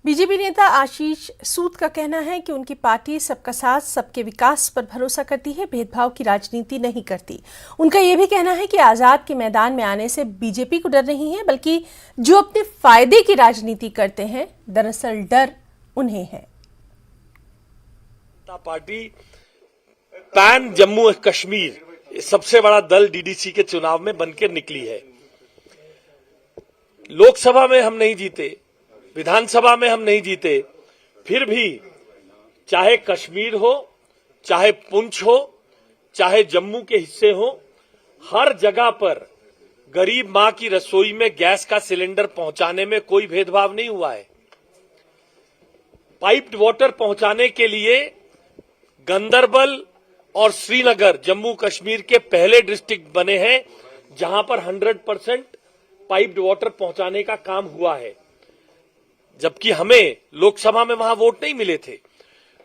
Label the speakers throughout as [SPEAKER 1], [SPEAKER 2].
[SPEAKER 1] BJP नेता आशीष सूद का कहना है कि उनकी पार्टी सबका साथ सबके विकास पर भरोसा करती है, भेदभाव की राजनीति नहीं करती। उनका यह भी कहना है कि आजाद के मैदान में आने से बीजेपी को डर नहीं है, बल्कि जो अपने फायदे की राजनीति करते हैं, दरअसल डर उन्हें है।
[SPEAKER 2] पार्टी पैन जम्मू कश्मीर सबसे बड़ा दल डीडीसी के चुनाव में बनकर निकली है। लोकसभा में हम नहीं जीते, विधानसभा में हम नहीं जीते, फिर भी चाहे कश्मीर हो, चाहे पुंछ हो, चाहे जम्मू के हिस्से हो, हर जगह पर गरीब मां की रसोई में गैस का सिलेंडर पहुंचाने में कोई भेदभाव नहीं हुआ है। पाइप्ड वाटर पहुंचाने के लिए गंदरबल और श्रीनगर जम्मू कश्मीर के पहले डिस्ट्रिक्ट बने हैं जहां पर 100% पाइप्ड वाटर पहुंचाने का काम हुआ है, जबकि हमें लोकसभा में वहां वोट नहीं मिले थे।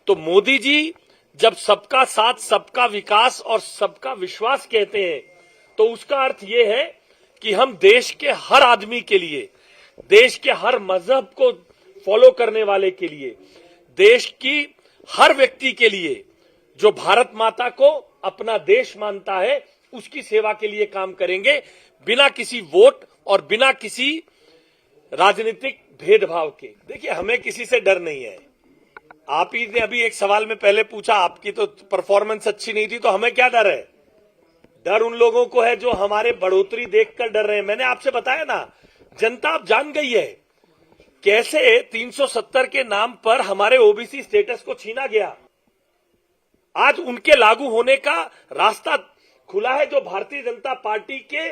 [SPEAKER 2] तो मोदी जी जब सबका साथ सबका विकास और सबका विश्वास कहते हैं, तो उसका अर्थ यह है कि हम देश के हर आदमी के लिए, देश के हर मजहब को फॉलो करने वाले के लिए, देश की हर व्यक्ति के लिए जो भारत माता को अपना देश मानता है, उसकी सेवा के लिए काम करेंगे, बिना किसी वोट और बिना किसी राजनीतिक भेदभाव के। देखिए, हमें किसी से डर नहीं है। आप ही ने अभी एक सवाल में पहले पूछा, आपकी तो परफॉर्मेंस अच्छी नहीं थी, तो हमें क्या डर है? डर उन लोगों को है जो हमारे बढ़ोतरी देखकर डर रहे हैं। मैंने आपसे बताया ना, जनता अब जान गई है कैसे 370 के नाम पर हमारे ओबीसी स्टेटस को छीना गया। आज उनके लागू होने का रास्ता खुला है, जो भारतीय जनता पार्टी के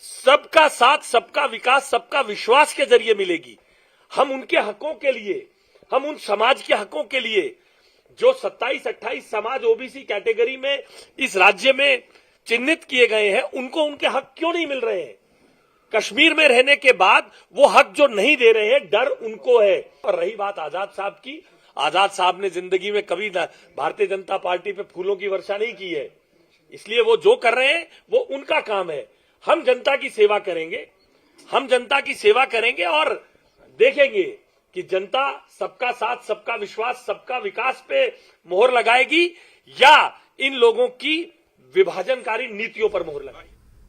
[SPEAKER 2] सबका साथ सबका विकास सबका विश्वास के जरिए मिलेगी। हम उनके हकों के लिए, हम उन समाज के हकों के लिए जो 27-28 समाज ओबीसी कैटेगरी में इस राज्य में चिन्हित किए गए हैं, उनको उनके हक क्यों नहीं मिल रहे हैं? कश्मीर में रहने के बाद वो हक जो नहीं दे रहे हैं, डर उनको है। और रही बात आजाद साहब की, आजाद साहब ने जिंदगी में कभी भारतीय जनता पार्टी पे फूलों की वर्षा नहीं की है, इसलिए वो जो कर रहे हैं वो उनका काम है। हम जनता की सेवा करेंगे, हम जनता की सेवा करेंगे और देखेंगे कि जनता सबका साथ सबका विश्वास सबका विकास पे मोहर लगाएगी या इन लोगों की विभाजनकारी नीतियों पर मोहर लगाएगी।